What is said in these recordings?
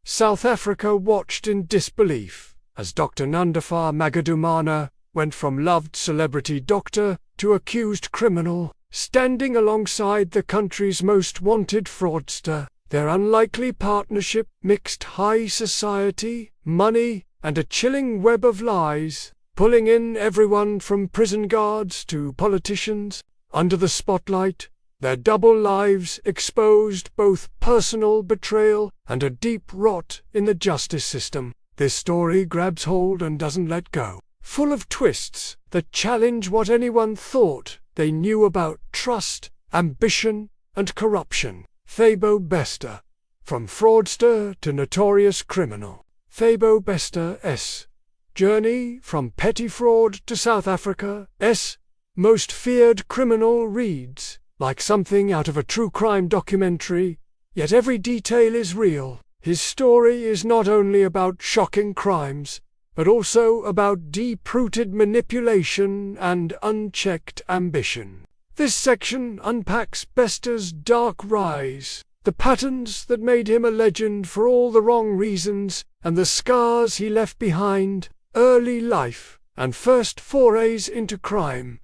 South Africa watched in disbelief as Dr Nandipha Magudumana went from loved celebrity doctor to accused criminal, standing alongside the country's most wanted fraudster. Their unlikely partnership mixed high society, money, and a chilling web of lies, pulling in everyone from prison guards to politicians. Under the spotlight, their double lives exposed both personal betrayal and a deep rot in the justice system. This story grabs hold and doesn't let go, full of twists that challenge what anyone thought they knew about trust, ambition, and corruption. Thabo Bester. From fraudster to notorious criminal. Thabo Bester's journey from petty fraud to South Africa's most feared criminal reads like something out of a true crime documentary, yet every detail is real. His story is not only about shocking crimes, but also about deep-rooted manipulation and unchecked ambition. This section unpacks Bester's dark rise, the patterns that made him a legend for all the wrong reasons, and the scars he left behind. Early life and first forays into crime.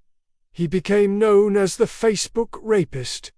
He became known as the Facebook rapist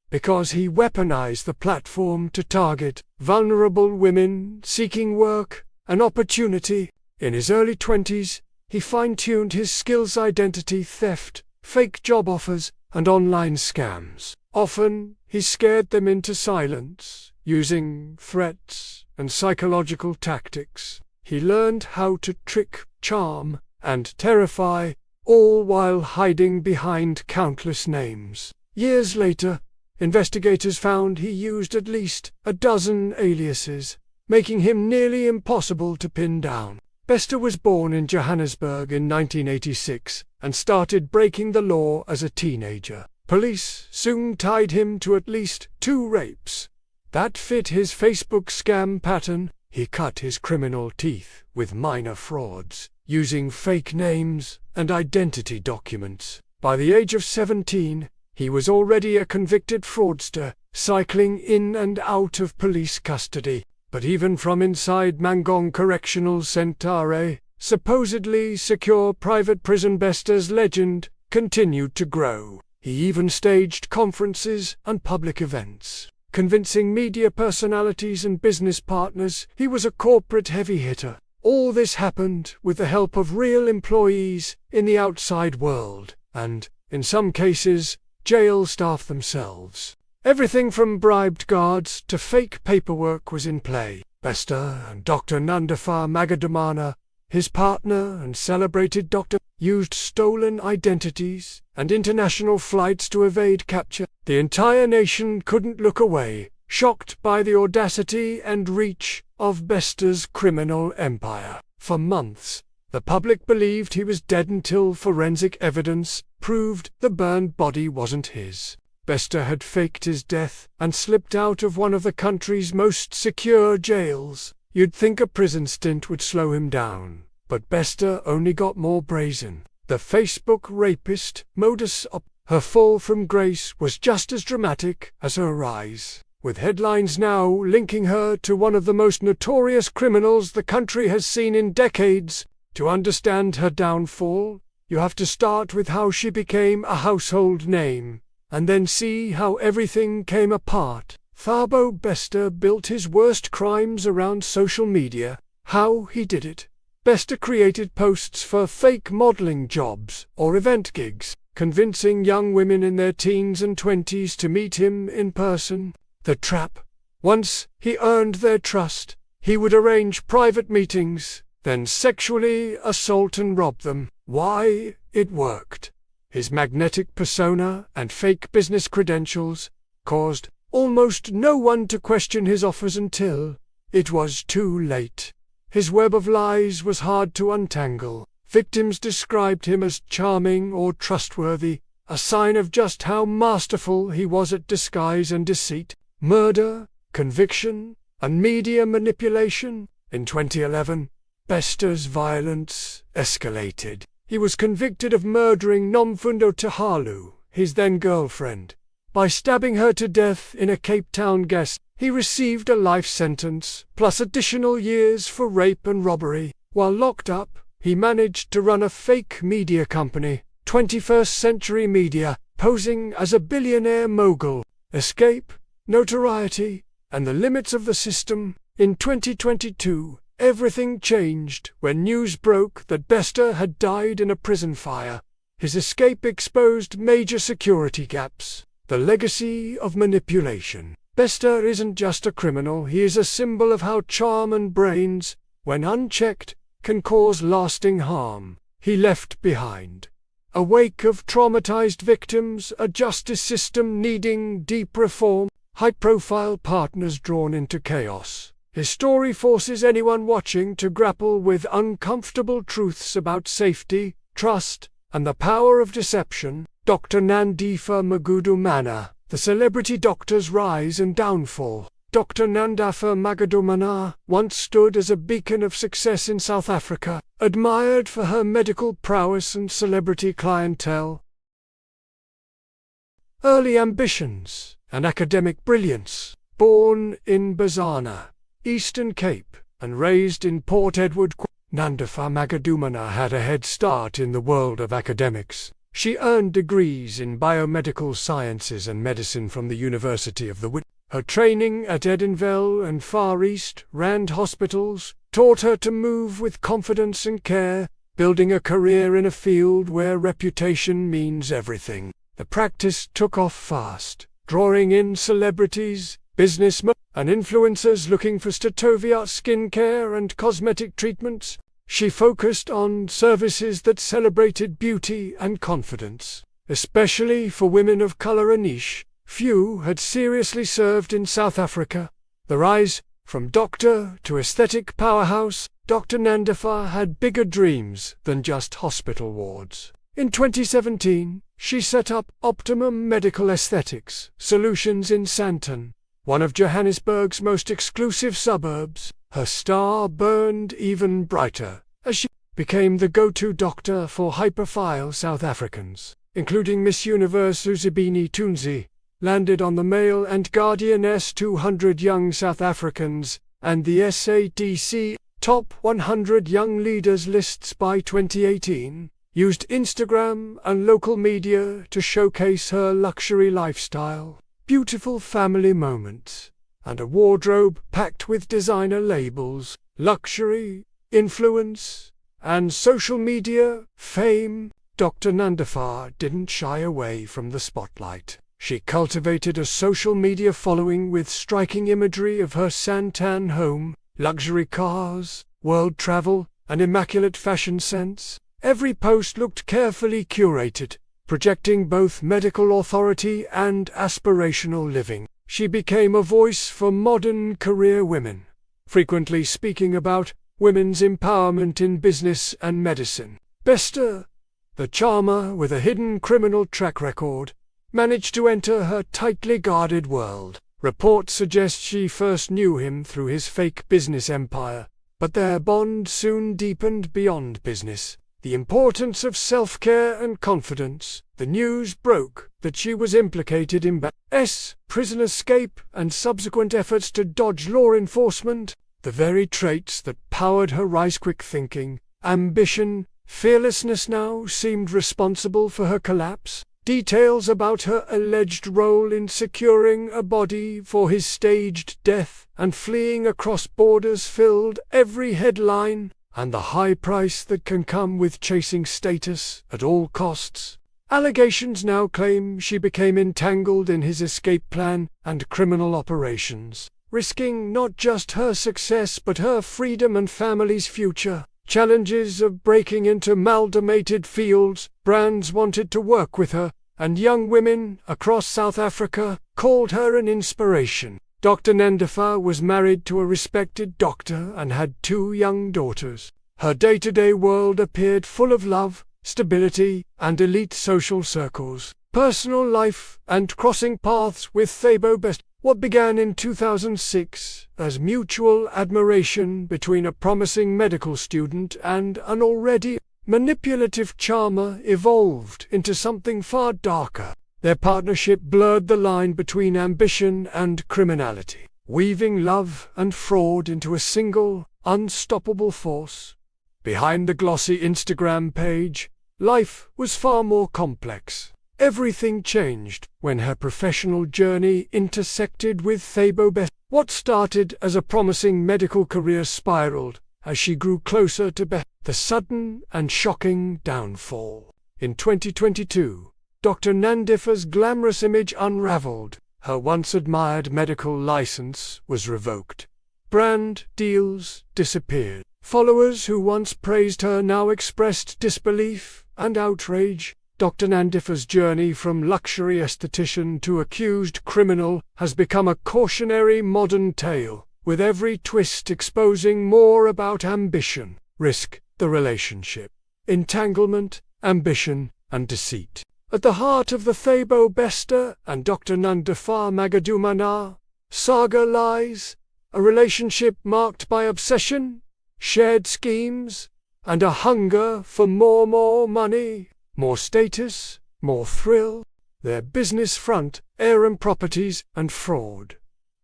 because he weaponized the platform to target vulnerable women seeking work and opportunity. In his early 20s, he fine-tuned his skills: identity theft, fake job offers, and online scams. Often, he scared them into silence, using threats and psychological tactics. He learned how to trick, charm, and terrify, all while hiding behind countless names. Years later, investigators found he used at least a dozen aliases, making him nearly impossible to pin down. Bester was born in Johannesburg in 1986 and started breaking the law as a teenager. Police soon tied him to at least 2 rapes. That fit his Facebook scam pattern. He cut his criminal teeth with minor frauds, using fake names and identity documents. By the age of 17, he was already a convicted fraudster, cycling in and out of police custody. But even from inside Mangong Correctional Centre, supposedly secure private prison, Bester's legend continued to grow. He even staged conferences and public events, convincing media personalities and business partners he was a corporate heavy hitter. All this happened with the help of real employees in the outside world, and, in some cases, jail staff themselves. Everything from bribed guards to fake paperwork was in play. Bester and Dr Nandipha Magudumana, his partner and celebrated doctor, used stolen identities and international flights to evade capture. The entire nation couldn't look away, shocked by the audacity and reach of Bester's criminal empire. For months, the public believed he was dead until forensic evidence proved the burned body wasn't his. Bester had faked his death and slipped out of one of the country's most secure jails. You'd think a prison stint would slow him down, but Bester only got more brazen. The Facebook rapist modus operandi. Her fall from grace was just as dramatic as her rise, with headlines now linking her to one of the most notorious criminals the country has seen in decades. To understand her downfall, you have to start with how she became a household name, and then see how everything came apart. Thabo Bester built his worst crimes around social media. How he did it? Bester created posts for fake modeling jobs or event gigs, convincing young women in their teens and 20s to meet him in person. The trap. Once he earned their trust, he would arrange private meetings, then sexually assault and rob them. Why? It worked. His magnetic persona and fake business credentials caused almost no one to question his offers until it was too late. His web of lies was hard to untangle. Victims described him as charming or trustworthy, a sign of just how masterful he was at disguise and deceit. Murder, conviction, and media manipulation. In 2011, Bester's violence escalated. He was convicted of murdering Nomfundo Tahalu, his then-girlfriend, by stabbing her to death in a Cape Town gas. He received a life sentence, plus additional years for rape and robbery. While locked up, he managed to run a fake media company, 21st Century Media, posing as a billionaire mogul. Escape, notoriety, and the limits of the system. In 2022, everything changed when news broke that Bester had died in a prison fire. His escape exposed major security gaps. The legacy of manipulation. Bester isn't just a criminal, he is a symbol of how charm and brains, when unchecked, can cause lasting harm. He left behind a wake of traumatized victims, a justice system needing deep reform, high-profile partners drawn into chaos. His story forces anyone watching to grapple with uncomfortable truths about safety, trust, and the power of deception. Dr. Nandipha Magudumana, The Celebrity Doctor's Rise and Downfall. Dr. Nandipha Magudumana once stood as a beacon of success in South Africa, admired for her medical prowess and celebrity clientele. Early ambitions and academic brilliance. Born in Bazana, Eastern Cape, and raised in Port Edward, Nandipha Magudumana had a head start in the world of academics. She earned degrees in biomedical sciences and medicine from the University of the Wit. Her training at Edenville and Far East Rand hospitals taught her to move with confidence and care, building a career in a field where reputation means everything. The practice took off fast, drawing in celebrities, businessmen, and influencers looking for state-of-the-art skincare and cosmetic treatments. She focused on services that celebrated beauty and confidence, especially for women of color, a niche few had seriously served in South Africa. The rise from doctor to aesthetic powerhouse, Dr. Nandipha had bigger dreams than just hospital wards. In 2017, she set up Optimum Medical Aesthetics Solutions in Sandton, one of Johannesburg's most exclusive suburbs. Her star burned even brighter as she became the go-to doctor for high-profile South Africans, including Miss Universe Uzibini Tunzi, landed on the Mail and Guardian S200 Young South Africans and the SADC Top 100 Young Leaders lists by 2018, used Instagram and local media to showcase her luxury lifestyle, beautiful family moments, and a wardrobe packed with designer labels, luxury, influence, and social media fame. Dr. Nandipha didn't shy away from the spotlight. She cultivated a social media following with striking imagery of her Sandton home, luxury cars, world travel, and immaculate fashion sense. Every post looked carefully curated, projecting both medical authority and aspirational living. She became a voice for modern career women, frequently speaking about women's empowerment in business and medicine. Bester, the charmer with a hidden criminal track record, managed to enter her tightly guarded world. Reports suggest she first knew him through his fake business empire, but their bond soon deepened beyond business. The importance of self-care and confidence. The news broke that she was implicated in Bandit's prison escape and subsequent efforts to dodge law enforcement, the very traits that powered her rise. Quick thinking, ambition, fearlessness now seemed responsible for her collapse. Details about her alleged role in securing a body for his staged death and fleeing across borders filled every headline, and the high price that can come with chasing status at all costs. Allegations now claim she became entangled in his escape plan and criminal operations, risking not just her success but her freedom and family's future. Challenges of breaking into amalgamated fields, brands wanted to work with her, and young women across South Africa called her an inspiration. Dr. Nandipha was married to a respected doctor and had 2 young daughters. Her day-to-day world appeared full of love, stability, and elite social circles. Personal life and crossing paths with Thabo Bester. What began in 2006 as mutual admiration between a promising medical student and an already manipulative charmer evolved into something far darker. Their partnership blurred the line between ambition and criminality. weaving love and fraud into a single, unstoppable force. Behind the glossy Instagram page, life was far more complex. Everything changed when her professional journey intersected with Thabo Bester. What started as a promising medical career spiraled as she grew closer to the sudden and shocking downfall. In 2022, Dr. Nandipha's glamorous image unraveled. Her once admired medical license was revoked. Brand deals disappeared. Followers who once praised her now expressed disbelief and outrage. Dr. Nandipha's journey from luxury esthetician to accused criminal has become a cautionary modern tale, with every twist exposing more about ambition, risk, the relationship, entanglement, ambition, and deceit. At the heart of the Thabo Bester and Dr. Nandipha Magudumana saga lies a relationship marked by obsession, shared schemes, and a hunger for more money, more status, more thrill. Their business front, properties and fraud.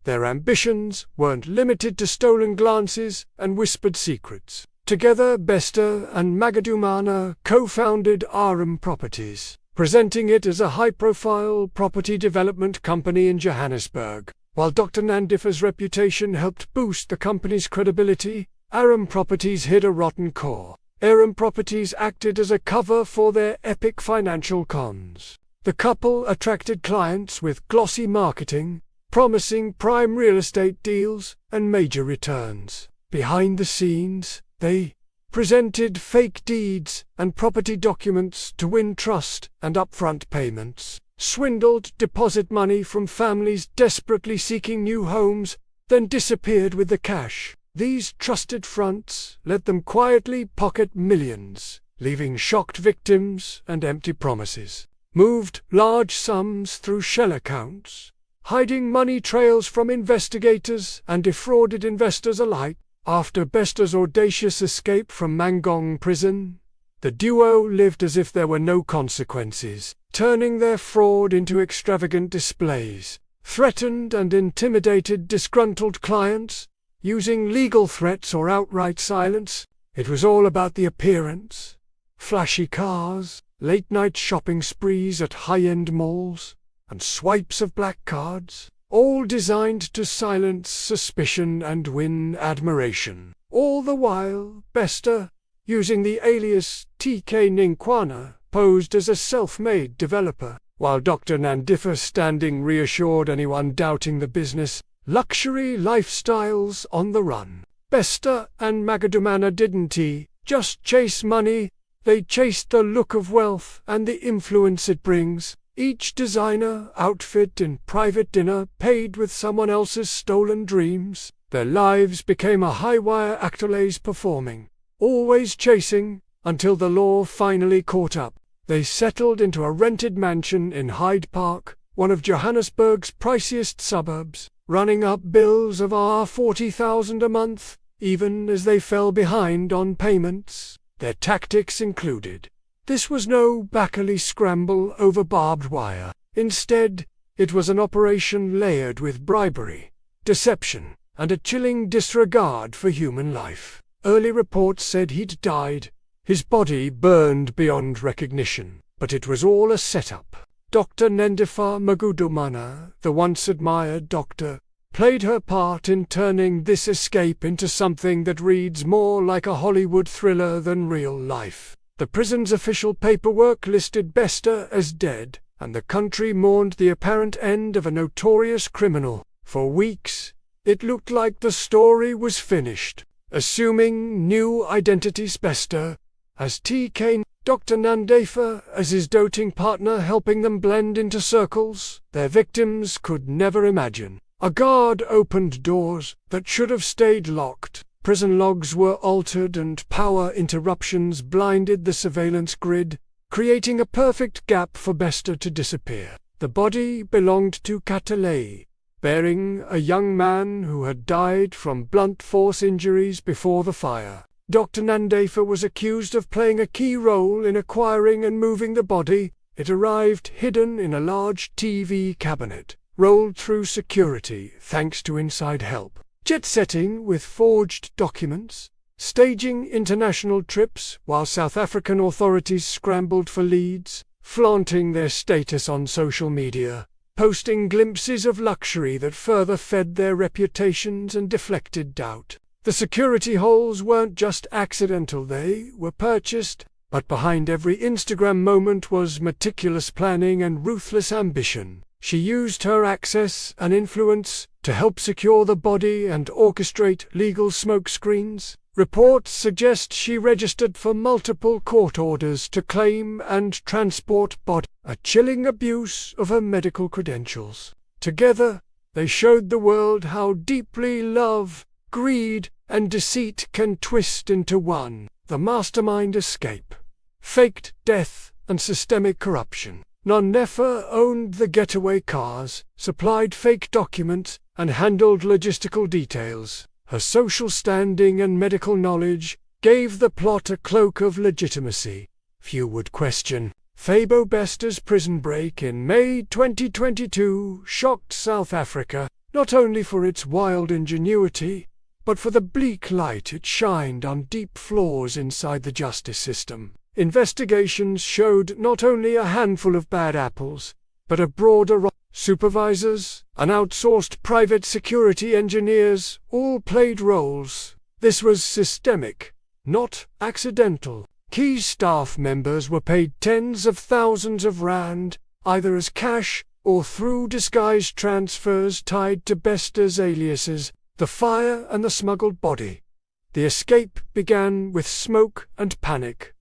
Their ambitions weren't limited to stolen glances and whispered secrets. Together, Bester and Magudumana co-founded Properties, presenting it as a high-profile property development company in Johannesburg. While Dr. Nandipha's reputation helped boost the company's credibility, Properties hid a rotten core. Properties acted as a cover for their epic financial cons. The couple attracted clients with glossy marketing, promising prime real estate deals and major returns. Behind the scenes, they presented fake deeds and property documents to win trust and upfront payments, swindled deposit money from families desperately seeking new homes, then disappeared with the cash. These trusted fronts let them quietly pocket millions, leaving shocked victims and empty promises. Moved large sums through shell accounts, hiding money trails from investigators and defrauded investors alike. After Bester's audacious escape from Mangong prison, the duo lived as if there were no consequences, turning their fraud into extravagant displays, threatened and intimidated disgruntled clients, using legal threats or outright silence. It was all about the appearance. Flashy cars, late-night shopping sprees at high-end malls, and swipes of black cards, all designed to silence suspicion and win admiration. All the while, Bester, using the alias TK Ninkwana, posed as a self-made developer, while Dr. Nandipha standing reassured anyone doubting the business. Luxury lifestyles on the run. Bester and Magudumana didn't just chase money, they chased the look of wealth and the influence it brings. Each designer outfit and private dinner paid with someone else's stolen dreams. Their lives became a high-wire accolades performing, always chasing, until the law finally caught up. They settled into a rented mansion in Hyde Park, one of Johannesburg's priciest suburbs, running up bills of $40,000 a month, even as they fell behind on payments. Their tactics included. This was no back-alley scramble over barbed wire. Instead, it was an operation layered with bribery, deception, and a chilling disregard for human life. Early reports said he'd died, his body burned beyond recognition, but it was all a setup. Dr. Nandipha Magudumana, the once admired doctor, played her part in turning this escape into something that reads more like a Hollywood thriller than real life. The prison's official paperwork listed Bester as dead, and the country mourned the apparent end of a notorious criminal. For weeks, it looked like the story was finished. Assuming new identities, Bester as TK, Dr. Nandipha as his doting partner, helping them blend into circles their victims could never imagine. A guard opened doors that should have stayed locked. Prison logs were altered and power interruptions blinded the surveillance grid, creating a perfect gap for Bester to disappear. The body belonged to Katalei, bearing a young man who had died from blunt force injuries before the fire. Dr. Nandipha was accused of playing a key role in acquiring and moving the body. It arrived hidden in a large TV cabinet, rolled through security thanks to inside help. Jet-setting with forged documents, staging international trips while South African authorities scrambled for leads, flaunting their status on social media, posting glimpses of luxury that further fed their reputations and deflected doubt. The security holes weren't just accidental, they were purchased, but behind every Instagram moment was meticulous planning and ruthless ambition. She used her access and influence to help secure the body and orchestrate legal smokescreens. Reports suggest she registered for multiple court orders to claim and transport body, a chilling abuse of her medical credentials. Together, they showed the world how deeply love, greed, and deceit can twist into one. The mastermind escape, faked death, and systemic corruption. Nandipha owned the getaway cars, supplied fake documents, and handled logistical details. Her social standing and medical knowledge gave the plot a cloak of legitimacy. Few would question. Thabo Bester's prison break in May 2022 shocked South Africa, not only for its wild ingenuity, but for the bleak light it shined on deep flaws inside the justice system. Investigations showed not only a handful of bad apples, but a broader supervisors and outsourced private security engineers all played roles. This was systemic, not accidental. Key staff members were paid tens of thousands of rand, either as cash or through disguised transfers tied to Bester's aliases, the fire and the smuggled body. The escape began with smoke and panic.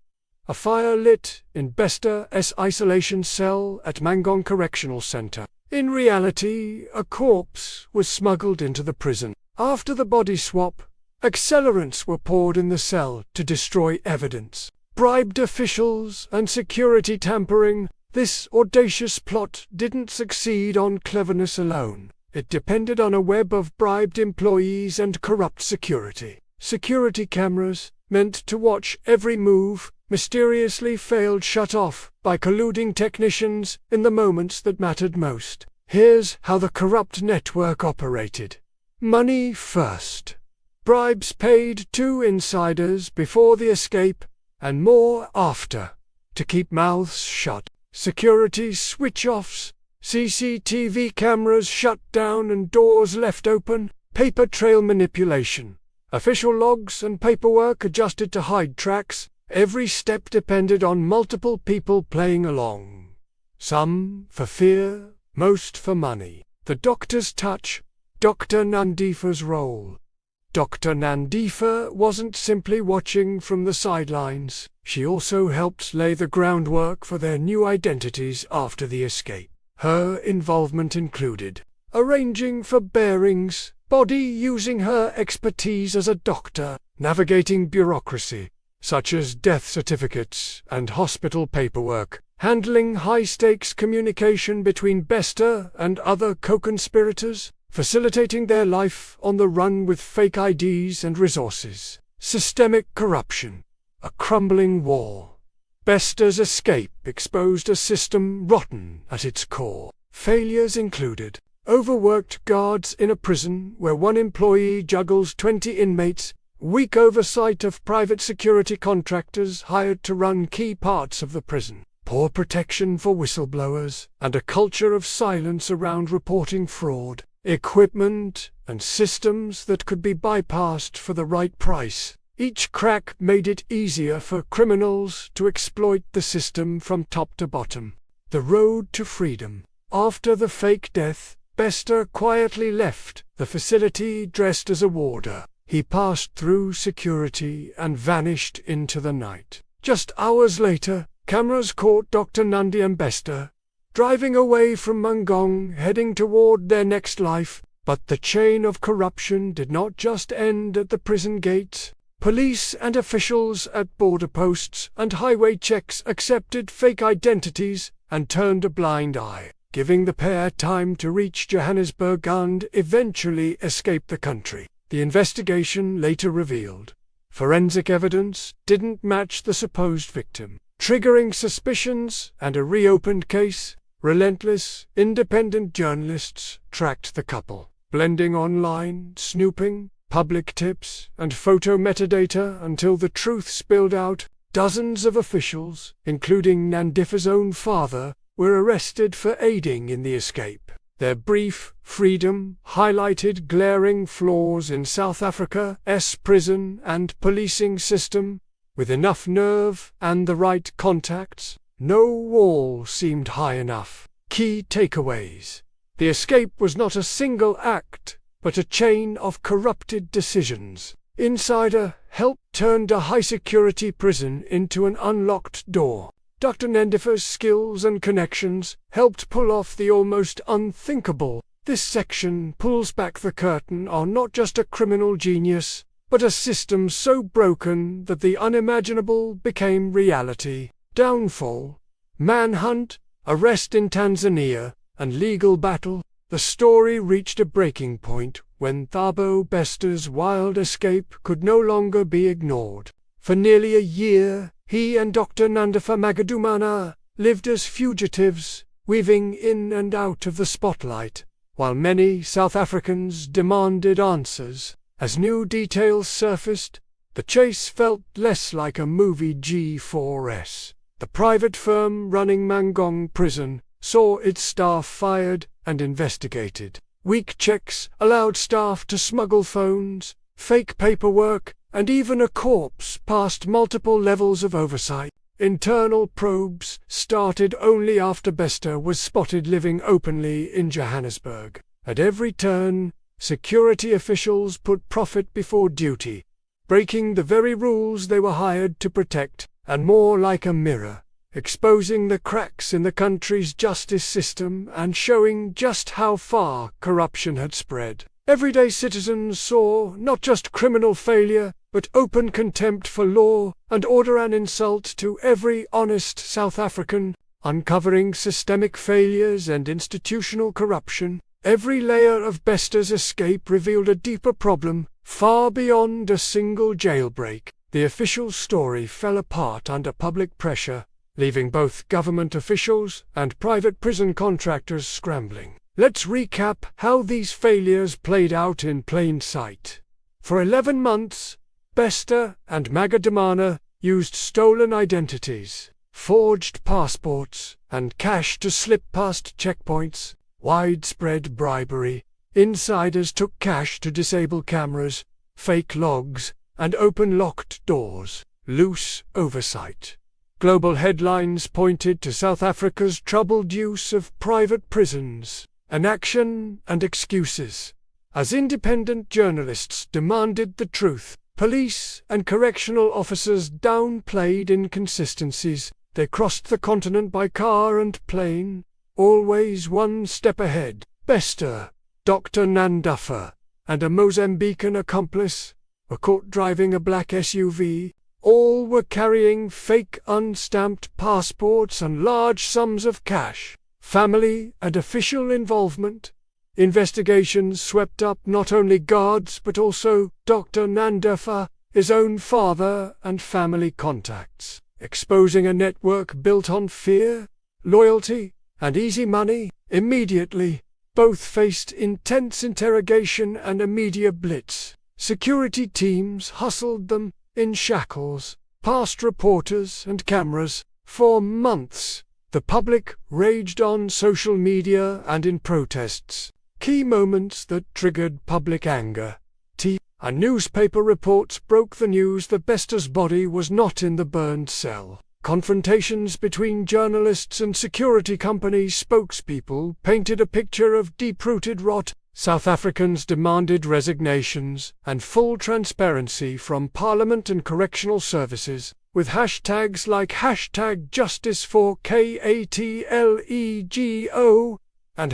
A fire lit in Bester's isolation cell at Manhunt Correctional Center. In reality, a corpse was smuggled into the prison. After the body swap, accelerants were poured in the cell to destroy evidence. Bribed officials and security tampering, this audacious plot didn't succeed on cleverness alone. It depended on a web of bribed employees and corrupt security. Security cameras, meant to watch every move, mysteriously failed shut off by colluding technicians in the moments that mattered most. Here's how the corrupt network operated. Money first. Bribes paid to insiders before the escape, and more after, to keep mouths shut. Security switch-offs, CCTV cameras shut down and doors left open, paper trail manipulation. Official logs and paperwork adjusted to hide tracks. Every step depended on multiple people playing along. Some for fear, most for money. The doctor's touch, Dr Nandipha's role. Dr Nandipha wasn't simply watching from the sidelines. She also helped lay the groundwork for their new identities after the escape. Her involvement included arranging for bearings, body using her expertise as a doctor, navigating bureaucracy, such as death certificates and hospital paperwork, handling high-stakes communication between Bester and other co-conspirators, facilitating their life on the run with fake IDs and resources. Systemic corruption, a crumbling wall. Bester's escape exposed a system rotten at its core. Failures included overworked guards in a prison where one employee juggles 20 inmates, weak oversight of private security contractors hired to run key parts of the prison, poor protection for whistleblowers, and a culture of silence around reporting fraud, equipment, and systems that could be bypassed for the right price. Each crack made it easier for criminals to exploit the system from top to bottom. The road to freedom. After the fake death, Bester quietly left the facility dressed as a warder. He passed through security and vanished into the night. Just hours later, cameras caught Dr Nandipha Bester driving away from Manhunt, heading toward their next life. But the chain of corruption did not just end at the prison gates. Police and officials at border posts and highway checks accepted fake identities and turned a blind eye, giving the pair time to reach Johannesburg and eventually escape the country. The investigation later revealed forensic evidence didn't match the supposed victim, triggering suspicions and a reopened case. Relentless, independent journalists tracked the couple, blending online snooping, public tips, and photo metadata until the truth spilled out. Dozens of officials, including Nandipha's own father, were arrested for aiding in the escape. Their brief freedom highlighted glaring flaws in South Africa's prison and policing system. With enough nerve and the right contacts, no wall seemed high enough. Key takeaways. The escape was not a single act, but a chain of corrupted decisions. Insider help turned a high-security prison into an unlocked door. Dr. Nandipha's skills and connections helped pull off the almost unthinkable. This section pulls back the curtain on not just a criminal genius, but a system so broken that the unimaginable became reality. Downfall, manhunt, arrest in Tanzania, and legal battle. The story reached a breaking point when Thabo Bester's wild escape could no longer be ignored. For nearly a year, he and Dr. Nandipha Magudumana lived as fugitives, weaving in and out of the spotlight, while many South Africans demanded answers. As new details surfaced, the chase felt less like a movie G4S. The private firm running Mangong prison saw its staff fired and investigated. Weak checks allowed staff to smuggle phones, fake paperwork, and even a corpse past multiple levels of oversight. Internal probes started only after Bester was spotted living openly in Johannesburg. At every turn, security officials put profit before duty, breaking the very rules they were hired to protect, and more like a mirror, exposing the cracks in the country's justice system and showing just how far corruption had spread. Everyday citizens saw not just criminal failure, but open contempt for law and order, an insult to every honest South African, uncovering systemic failures and institutional corruption. Every layer of Bester's escape revealed a deeper problem, far beyond a single jailbreak. The official story fell apart under public pressure, leaving both government officials and private prison contractors scrambling. Let's recap how these failures played out in plain sight. For 11 months, Bester and Magudumana used stolen identities, forged passports, and cash to slip past checkpoints. Widespread bribery. Insiders took cash to disable cameras, fake logs, and open locked doors. Loose oversight. Global headlines pointed to South Africa's troubled use of private prisons, inaction, and excuses. As independent journalists demanded the truth, police and correctional officers downplayed inconsistencies. They crossed the continent by car and plane, always one step ahead. Bester, Dr. Nandipha, and a Mozambican accomplice were caught driving a black SUV. All were carrying fake unstamped passports and large sums of cash. Family and official involvement. Investigations swept up not only guards but also Dr. Nandipha, his own father, and family contacts, exposing a network built on fear, loyalty, and easy money. Immediately, both faced intense interrogation and a media blitz. Security teams hustled them in shackles, past reporters and cameras. For months, the public raged on social media and in protests. Key moments that triggered public anger. A newspaper reports broke the news that Bester's body was not in the burned cell. Confrontations between journalists and security company spokespeople painted a picture of deep-rooted rot. South Africans demanded resignations and full transparency from Parliament and correctional services, with hashtags like #JusticeForKatlego and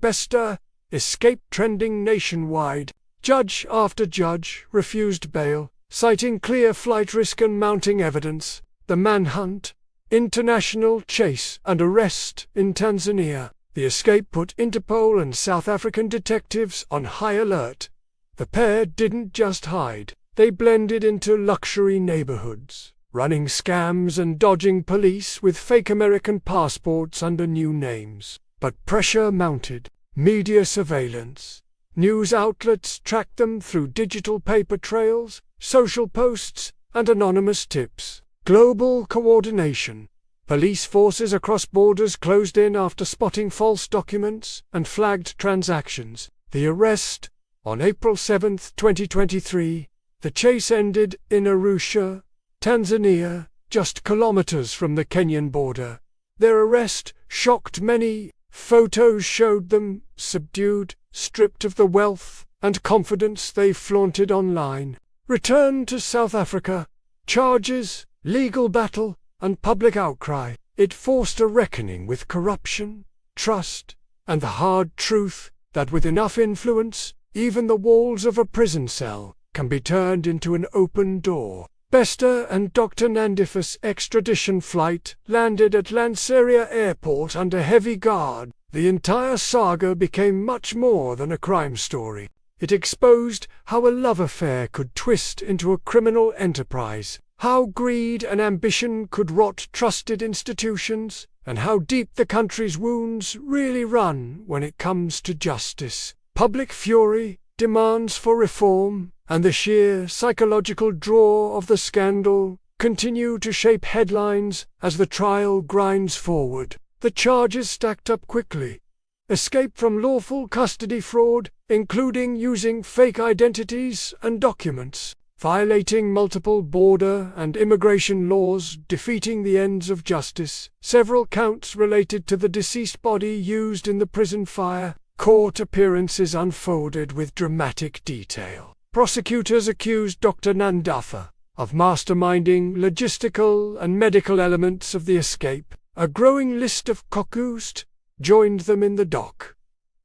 #Bester Escape trending nationwide. Judge after judge refused bail, citing clear flight risk and mounting evidence. The manhunt, international chase and arrest in Tanzania. The escape put Interpol and South African detectives on high alert. The pair didn't just hide, they blended into luxury neighborhoods, running scams and dodging police with fake American passports under new names. But pressure mounted. Media surveillance. News outlets tracked them through digital paper trails, social posts, and anonymous tips. Global coordination. Police forces across borders closed in after spotting false documents and flagged transactions. The arrest. On April 7, 2023, the chase ended in Arusha, Tanzania, just kilometers from the Kenyan border. Their arrest shocked many. Photos showed them subdued, stripped of the wealth and confidence they flaunted online. Return to South Africa. Charges, legal battle, and public outcry. It forced a reckoning with corruption, trust, and the hard truth that with enough influence, even the walls of a prison cell can be turned into an open door. Bester and Dr Nandipha's extradition flight landed at Lanseria Airport under heavy guard. The entire saga became much more than a crime story. It exposed how a love affair could twist into a criminal enterprise, how greed and ambition could rot trusted institutions, and how deep the country's wounds really run when it comes to justice. Public fury, demands for reform, and the sheer psychological draw of the scandal continue to shape headlines as the trial grinds forward. The charges stacked up quickly. Escape from lawful custody fraud, including using fake identities and documents, violating multiple border and immigration laws, defeating the ends of justice. Several counts related to the deceased body used in the prison fire. Court appearances unfolded with dramatic detail. Prosecutors accused Dr Nandipha of masterminding logistical and medical elements of the escape. A growing list of accused joined them in the dock.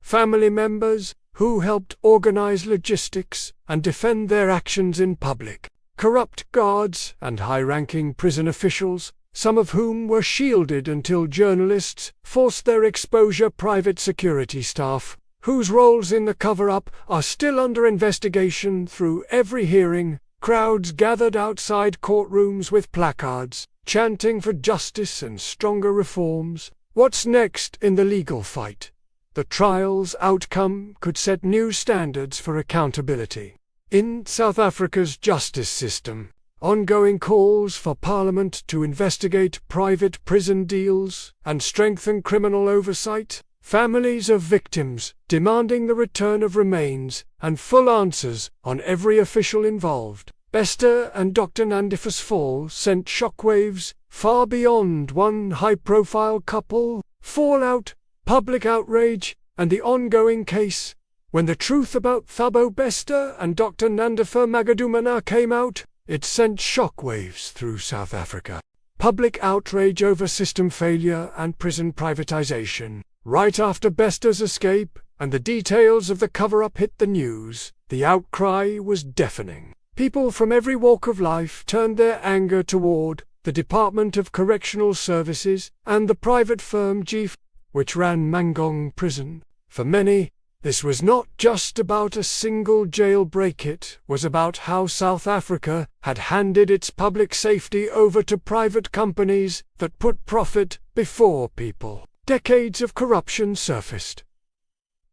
Family members who helped organize logistics and defend their actions in public. Corrupt guards and high-ranking prison officials, some of whom were shielded until journalists forced their exposure. Private security staff, whose roles in the cover-up are still under investigation. Through every hearing, crowds gathered outside courtrooms with placards, chanting for justice and stronger reforms. What's next in the legal fight? The trial's outcome could set new standards for accountability. In South Africa's justice system, ongoing calls for Parliament to investigate private prison deals and strengthen criminal oversight. Families of victims demanding the return of remains and full answers on every official involved. Bester and Dr Nandipha's fall sent shockwaves far beyond one high-profile couple. Fallout, public outrage, and the ongoing case. When the truth about Thabo Bester and Dr Nandipha Magudumana came out, it sent shockwaves through South Africa. Public outrage over system failure and prison privatization. Right after Bester's escape and the details of the cover-up hit the news, the outcry was deafening. People from every walk of life turned their anger toward the Department of Correctional Services and the private firm GF, which ran Mangong Prison. For many, this was not just about a single jailbreak, it was about how South Africa had handed its public safety over to private companies that put profit before people. Decades of corruption surfaced.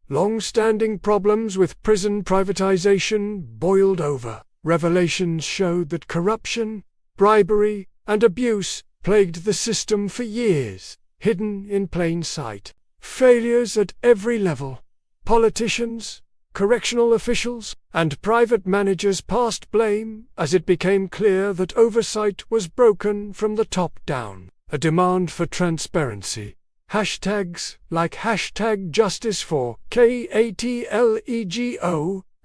Long-standing problems with prison privatization boiled over. Revelations showed that corruption, bribery, and abuse plagued the system for years, hidden in plain sight. Failures at every level. Politicians, correctional officials, and private managers passed blame as it became clear that oversight was broken from the top down. A demand for transparency. Hashtags like hashtag Justice for KATLEGO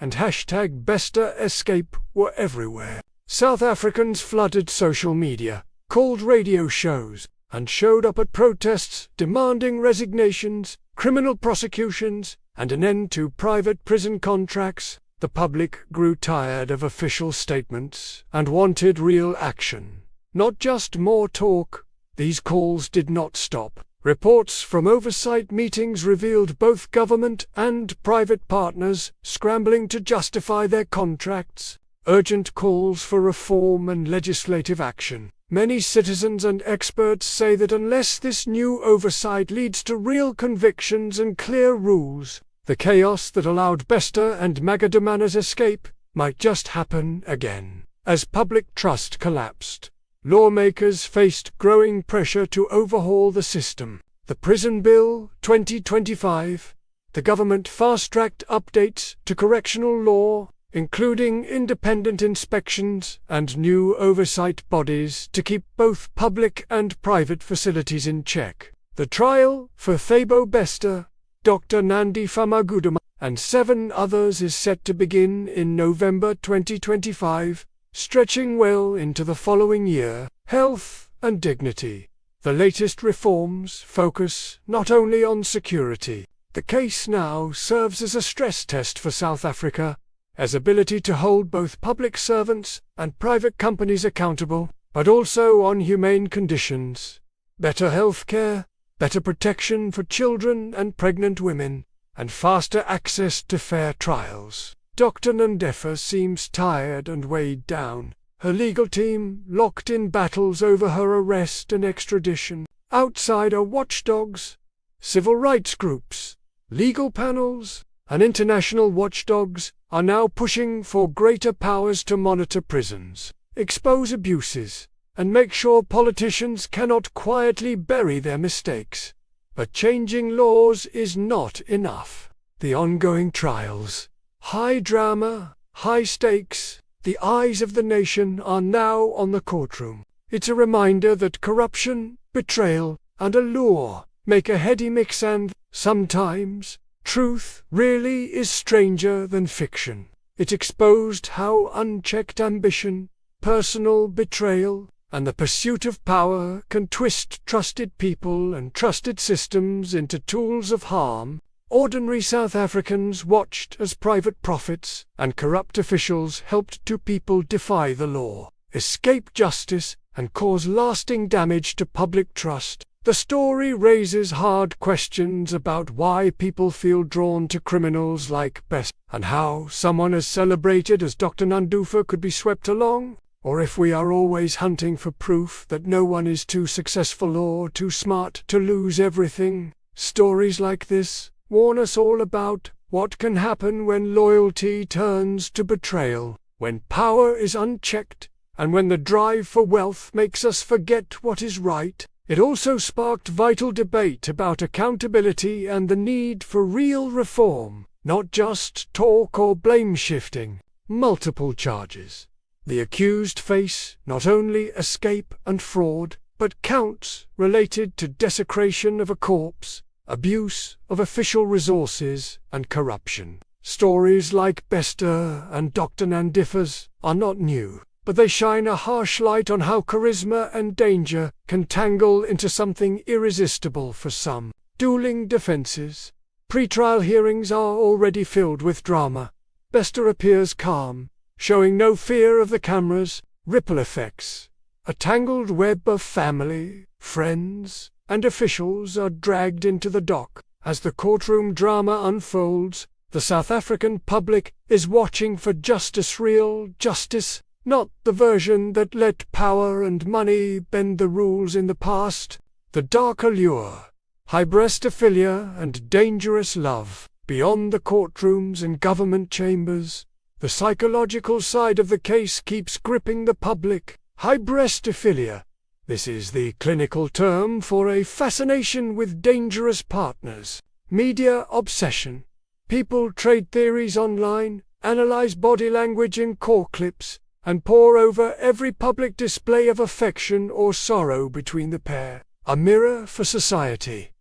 and hashtag Bester Escape were everywhere. South Africans flooded social media, called radio shows, and showed up at protests demanding resignations, criminal prosecutions, and an end to private prison contracts. The public grew tired of official statements and wanted real action, not just more talk. These calls did not stop. Reports from oversight meetings revealed both government and private partners scrambling to justify their contracts. Urgent calls for reform and legislative action. Many citizens and experts say that unless this new oversight leads to real convictions and clear rules, the chaos that allowed Bester and Magudumana's escape might just happen again. As public trust collapsed, lawmakers faced growing pressure to overhaul the system. The Prison Bill 2025, the government fast-tracked updates to correctional law, including independent inspections and new oversight bodies to keep both public and private facilities in check. The trial for Thabo Bester, Dr Nandipha Magudumana, and 7 others is set to begin in November 2025, stretching well into the following year. Health and dignity. The latest reforms focus not only on security. The case now serves as a stress test for South Africa, as ability to hold both public servants and private companies accountable, but also on humane conditions, better health care, better protection for children and pregnant women, and faster access to fair trials. Dr Nandipha seems tired and weighed down, her legal team locked in battles over her arrest and extradition. Outsider watchdogs, civil rights groups, legal panels, and international watchdogs are now pushing for greater powers to monitor prisons, expose abuses, and make sure politicians cannot quietly bury their mistakes. But changing laws is not enough. The ongoing trials, high drama, high stakes, the eyes of the nation are now on the courtroom. It's a reminder that corruption, betrayal, and allure make a heady mix, and sometimes truth really is stranger than fiction. It exposed how unchecked ambition, personal betrayal, and the pursuit of power can twist trusted people and trusted systems into tools of harm. Ordinary South Africans watched as private profits and corrupt officials helped 2 people defy the law, escape justice, and cause lasting damage to public trust. The story raises hard questions about why people feel drawn to criminals like Bester, and how someone as celebrated as Dr Nandipha could be swept along, or if we are always hunting for proof that no one is too successful or too smart to lose everything. Stories like this warn us all about what can happen when loyalty turns to betrayal, when power is unchecked, and when the drive for wealth makes us forget what is right. It also sparked vital debate about accountability and the need for real reform, not just talk or blame shifting. Multiple charges. The accused face not only escape and fraud, but counts related to desecration of a corpse, abuse of official resources, and corruption. Stories like Bester and Dr Nandipha's are not new, but they shine a harsh light on how charisma and danger can tangle into something irresistible for some. Dueling defenses. Pre-trial hearings are already filled with drama. Bester appears calm, showing no fear of the cameras. Ripple effects. A tangled web of family, friends, and officials are dragged into the dock. As the courtroom drama unfolds, the South African public is watching for justice, real justice, not the version that let power and money bend the rules in the past. The dark allure, hybrestophilia, and dangerous love. Beyond the courtrooms and government chambers, the psychological side of the case keeps gripping the public. Hybrestophilia. This is the clinical term for a fascination with dangerous partners. Media obsession. People trade theories online, analyze body language in call clips, and pore over every public display of affection or sorrow between the pair. A mirror for society.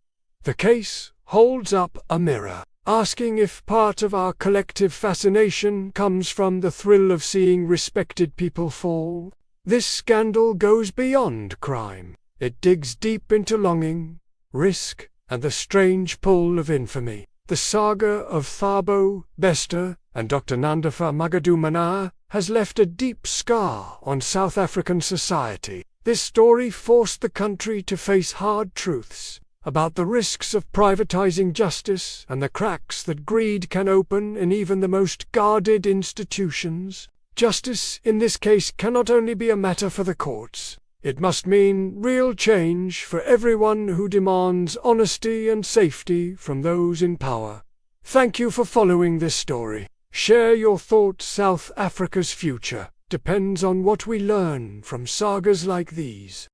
The case holds up a mirror, asking if part of our collective fascination comes from the thrill of seeing respected people fall. This scandal goes beyond crime. It digs deep into longing, risk, and the strange pull of infamy. The saga of Thabo Bester and Dr Nandipha Magudumana has left a deep scar on South African society. This story forced the country to face hard truths about the risks of privatizing justice and the cracks that greed can open in even the most guarded institutions. Justice in this case cannot only be a matter for the courts. It must mean real change for everyone who demands honesty and safety from those in power. Thank you for following this story. Share your thoughts. South Africa's future depends on what we learn from sagas like these.